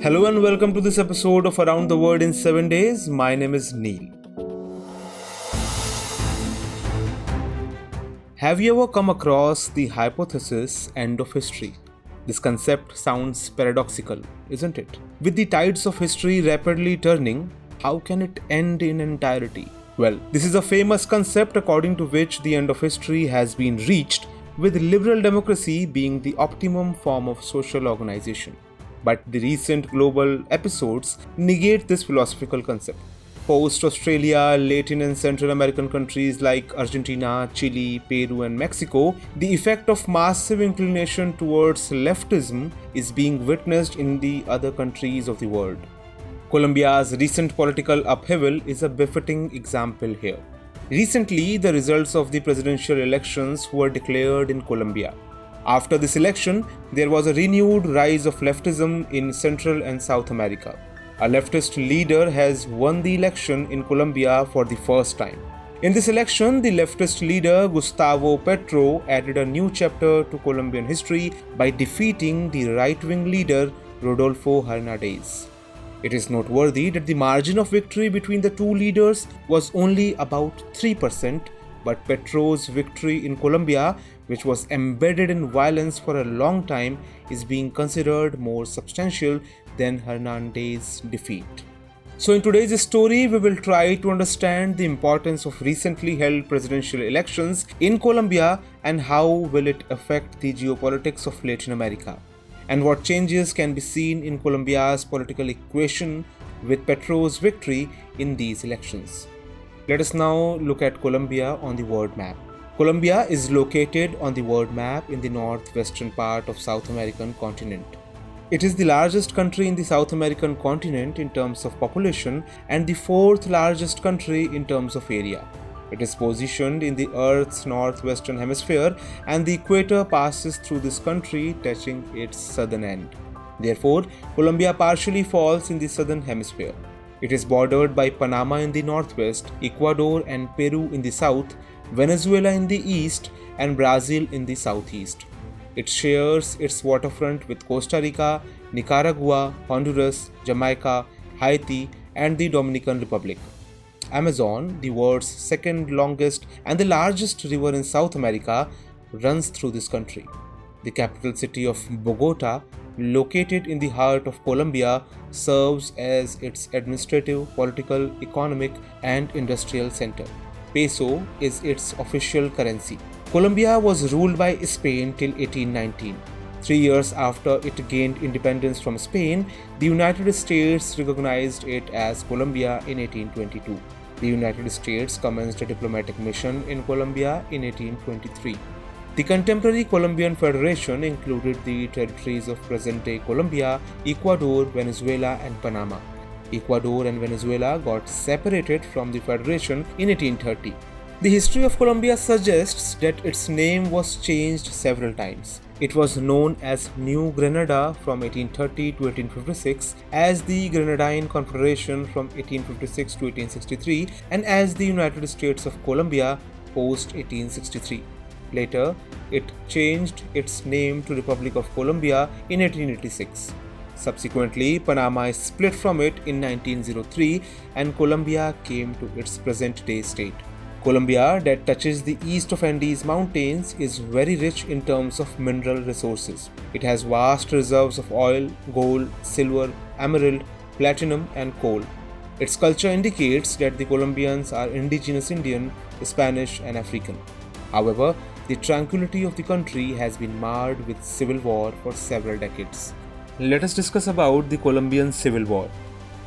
Hello and welcome to this episode of Around the World in 7 Days. My name is Neel. Have you ever come across the hypothesis end of history? This concept sounds paradoxical, isn't it? With the tides of history rapidly turning, how can it end in entirety? Well, this is a famous concept according to which the end of history has been reached, with liberal democracy being the optimum form of social organization. But the recent global episodes negate this philosophical concept. Post-Australia, Latin and Central American countries like Argentina, Chile, Peru and Mexico, the effect of massive inclination towards leftism is being witnessed in the other countries of the world. Colombia's recent political upheaval is a befitting example here. Recently, the results of the presidential elections were declared in Colombia. After this election, there was a renewed rise of leftism in Central and South America. A leftist leader has won the election in Colombia for the first time. In this election, the leftist leader Gustavo Petro added a new chapter to Colombian history by defeating the right-wing leader Rodolfo Hernandez. It is noteworthy that the margin of victory between the two leaders was only about 3%, but Petro's victory in Colombia, which was embedded in violence for a long time, is being considered more substantial than Hernandez's defeat. So in today's story, we will try to understand the importance of recently held presidential elections in Colombia and how will it affect the geopolitics of Latin America, and what changes can be seen in Colombia's political equation with Petro's victory in these elections. Let us now look at Colombia on the world map. Colombia is located on the world map in the northwestern part of South American continent. It is the largest country in the South American continent in terms of population and the fourth largest country in terms of area. It is positioned in the Earth's northwestern hemisphere and the equator passes through this country, touching its southern end. Therefore, Colombia partially falls in the southern hemisphere. It is bordered by Panama in the northwest, Ecuador and Peru in the south, Venezuela in the east, and Brazil in the southeast. It shares its waterfront with Costa Rica, Nicaragua, Honduras, Jamaica, Haiti, and the Dominican Republic. Amazon, the world's second longest and the largest river in South America, runs through this country. The capital city of Bogota, located in the heart of Colombia, serves as its administrative, political, economic, and industrial center. Peso is its official currency. Colombia was ruled by Spain till 1819. 3 years after it gained independence from Spain, the United States recognized it as Colombia in 1822. The United States commenced a diplomatic mission in Colombia in 1823. The contemporary Colombian Federation included the territories of present-day Colombia, Ecuador, Venezuela, and Panama. Ecuador and Venezuela got separated from the Federation in 1830. The history of Colombia suggests that its name was changed several times. It was known as New Granada from 1830 to 1856, as the Grenadine Confederation from 1856 to 1863, and as the United States of Colombia post 1863. Later, it changed its name to Republic of Colombia in 1886. Subsequently, Panama split from it in 1903 and Colombia came to its present-day state. Colombia, that touches the east of Andes Mountains, is very rich in terms of mineral resources. It has vast reserves of oil, gold, silver, emerald, platinum, and coal. Its culture indicates that the Colombians are indigenous Indian, Spanish, and African. However, the tranquility of the country has been marred with civil war for several decades. Let us discuss about the Colombian Civil War.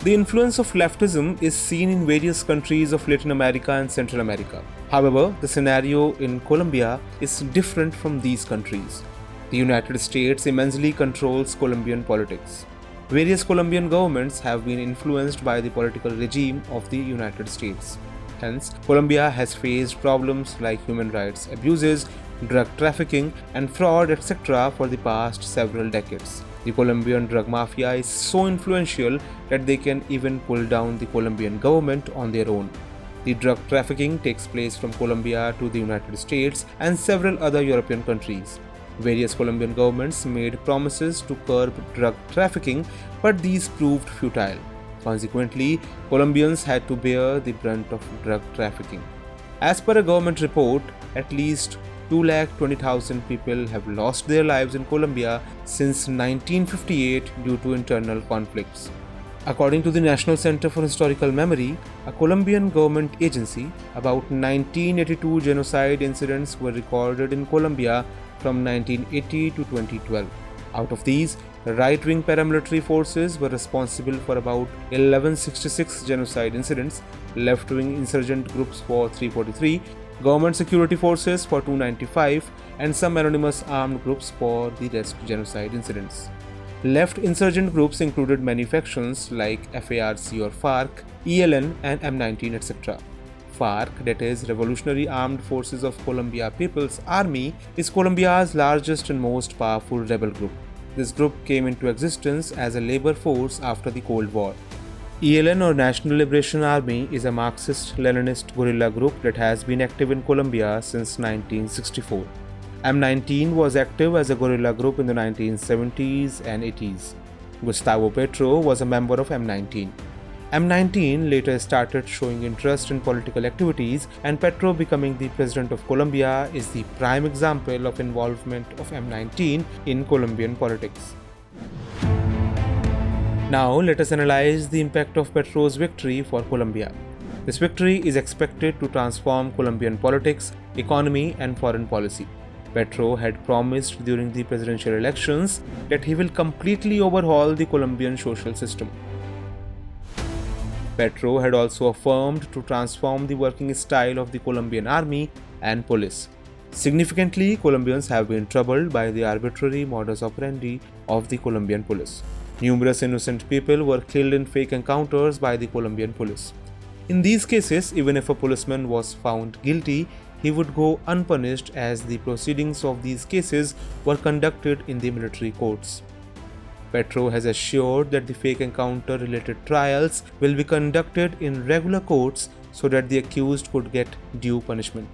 The influence of leftism is seen in various countries of Latin America and Central America. However, the scenario in Colombia is different from these countries. The United States immensely controls Colombian politics. Various Colombian governments have been influenced by the political regime of the United States. Hence, Colombia has faced problems like human rights abuses, drug trafficking, and fraud, etc. for the past several decades. The Colombian drug mafia is so influential that they can even pull down the Colombian government on their own. The drug trafficking takes place from Colombia to the United States and several other European countries. Various Colombian governments made promises to curb drug trafficking, but these proved futile. Consequently, Colombians had to bear the brunt of drug trafficking. As per a government report, at least 220,000 people have lost their lives in Colombia since 1958 due to internal conflicts. According to the National Center for Historical Memory, a Colombian government agency, about 1982 genocide incidents were recorded in Colombia from 1980 to 2012. Out of these, right-wing paramilitary forces were responsible for about 1166 genocide incidents, left-wing insurgent groups for 343, government security forces for 295, and some anonymous armed groups for the rest genocide incidents. Left insurgent groups included many factions like FARC or FARC, ELN, and M19, etc. FARC, that is Revolutionary Armed Forces of Colombia People's Army, is Colombia's largest and most powerful rebel group. This group came into existence as a labor force after the Cold War. ELN or National Liberation Army is a Marxist-Leninist guerrilla group that has been active in Colombia since 1964. M19 was active as a guerrilla group in the 1970s and 80s. Gustavo Petro was a member of M19. M19 later started showing interest in political activities, and Petro becoming the president of Colombia is the prime example of involvement of M19 in Colombian politics. Now let us analyze the impact of Petro's victory for Colombia. This victory is expected to transform Colombian politics, economy, and foreign policy. Petro had promised during the presidential elections that he will completely overhaul the Colombian social system. Petro had also affirmed to transform the working style of the Colombian army and police. Significantly, Colombians have been troubled by the arbitrary modus operandi of the Colombian police. Numerous innocent people were killed in fake encounters by the Colombian police. In these cases, even if a policeman was found guilty, he would go unpunished as the proceedings of these cases were conducted in the military courts. Petro has assured that the fake encounter-related trials will be conducted in regular courts so that the accused could get due punishment.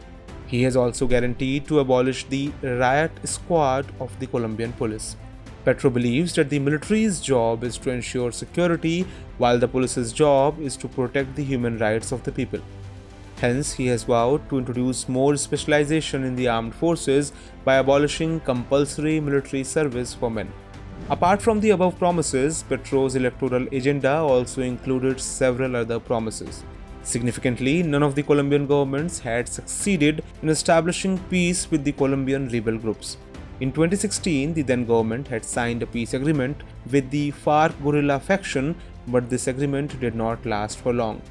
He has also guaranteed to abolish the riot squad of the Colombian police. Petro believes that the military's job is to ensure security, while the police's job is to protect the human rights of the people. Hence, he has vowed to introduce more specialization in the armed forces by abolishing compulsory military service for men. Apart from the above promises, Petro's electoral agenda also included several other promises. Significantly, none of the Colombian governments had succeeded in establishing peace with the Colombian rebel groups. In 2016, the then government had signed a peace agreement with the FARC guerrilla faction, but this agreement did not last for long.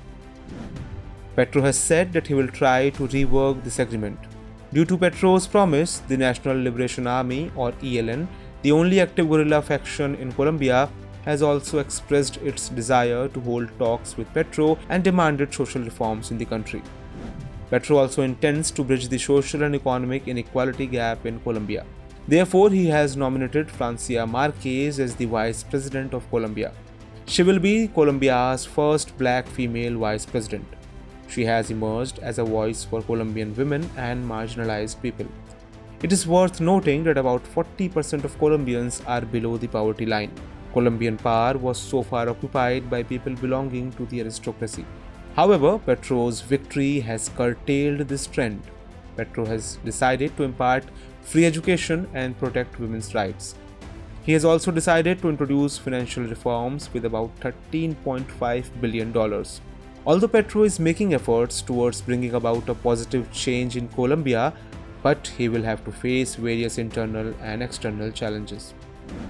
Petro has said that he will try to rework this agreement. Due to Petro's promise, the National Liberation Army or ELN, the only active guerrilla faction in Colombia, has also expressed its desire to hold talks with Petro and demanded social reforms in the country. Petro also intends to bridge the social and economic inequality gap in Colombia. Therefore, he has nominated Francia Marquez as the Vice President of Colombia. She will be Colombia's first black female Vice President. She has emerged as a voice for Colombian women and marginalized people. It is worth noting that about 40% of Colombians are below the poverty line. Colombian power was so far occupied by people belonging to the aristocracy. However, Petro's victory has curtailed this trend. Petro has decided to impart free education and protect women's rights. He has also decided to introduce financial reforms with about $13.5 billion. Although Petro is making efforts towards bringing about a positive change in Colombia, but he will have to face various internal and external challenges.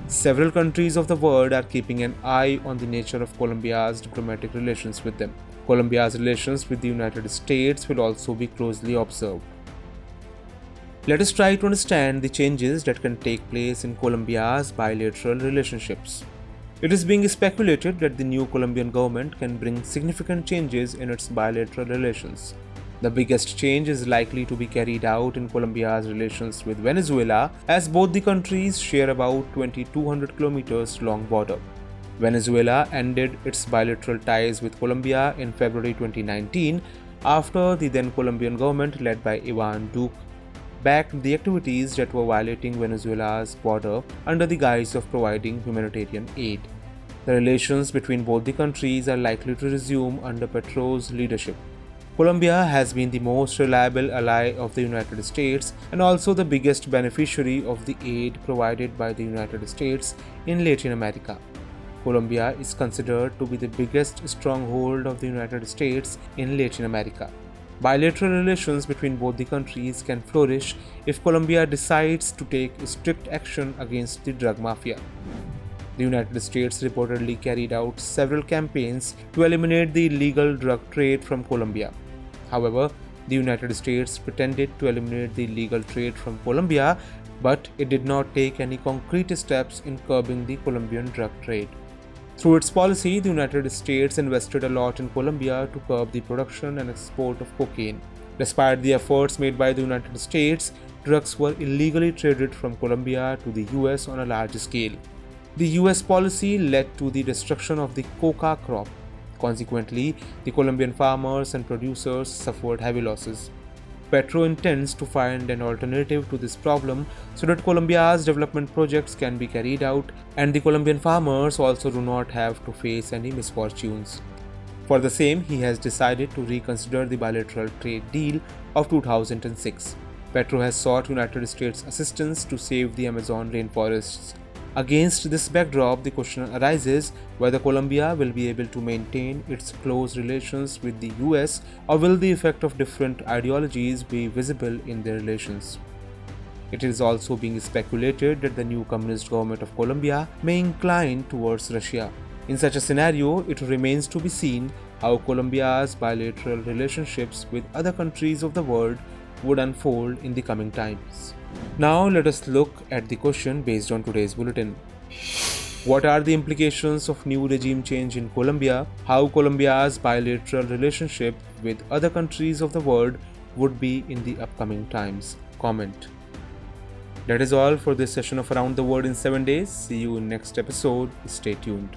Several countries of the world are keeping an eye on the nature of Colombia's diplomatic relations with them. Colombia's relations with the United States will also be closely observed. Let us try to understand the changes that can take place in Colombia's bilateral relationships. It is being speculated that the new Colombian government can bring significant changes in its bilateral relations. The biggest change is likely to be carried out in Colombia's relations with Venezuela, as both the countries share about 2,200 kilometers long border. Venezuela ended its bilateral ties with Colombia in February 2019 after the then Colombian government led by Iván Duque backed the activities that were violating Venezuela's border under the guise of providing humanitarian aid. The relations between both the countries are likely to resume under Petrol's leadership. Colombia has been the most reliable ally of the United States and also the biggest beneficiary of the aid provided by the United States in Latin America. Colombia is considered to be the biggest stronghold of the United States in Latin America. Bilateral relations between both the countries can flourish if Colombia decides to take strict action against the drug mafia. The United States reportedly carried out several campaigns to eliminate the illegal drug trade from Colombia. However, the United States pretended to eliminate the illegal trade from Colombia, but it did not take any concrete steps in curbing the Colombian drug trade. Through its policy, the United States invested a lot in Colombia to curb the production and export of cocaine. Despite the efforts made by the United States, drugs were illegally traded from Colombia to the US on a large scale. The US policy led to the destruction of the coca crop. Consequently, the Colombian farmers and producers suffered heavy losses. Petro intends to find an alternative to this problem so that Colombia's development projects can be carried out and the Colombian farmers also do not have to face any misfortunes. For the same, he has decided to reconsider the bilateral trade deal of 2006. Petro has sought United States assistance to save the Amazon rainforests. Against this backdrop, the question arises whether Colombia will be able to maintain its close relations with the US or will the effect of different ideologies be visible in their relations. It is also being speculated that the new communist government of Colombia may incline towards Russia. In such a scenario, it remains to be seen how Colombia's bilateral relationships with other countries of the world would unfold in the coming times. Now let us look at the question based on today's bulletin. What are the implications of new regime change in Colombia? How Colombia's bilateral relationship with other countries of the world would be in the upcoming times? Comment. That is all for this session of Around the World in 7 days. See you in next episode. Stay tuned.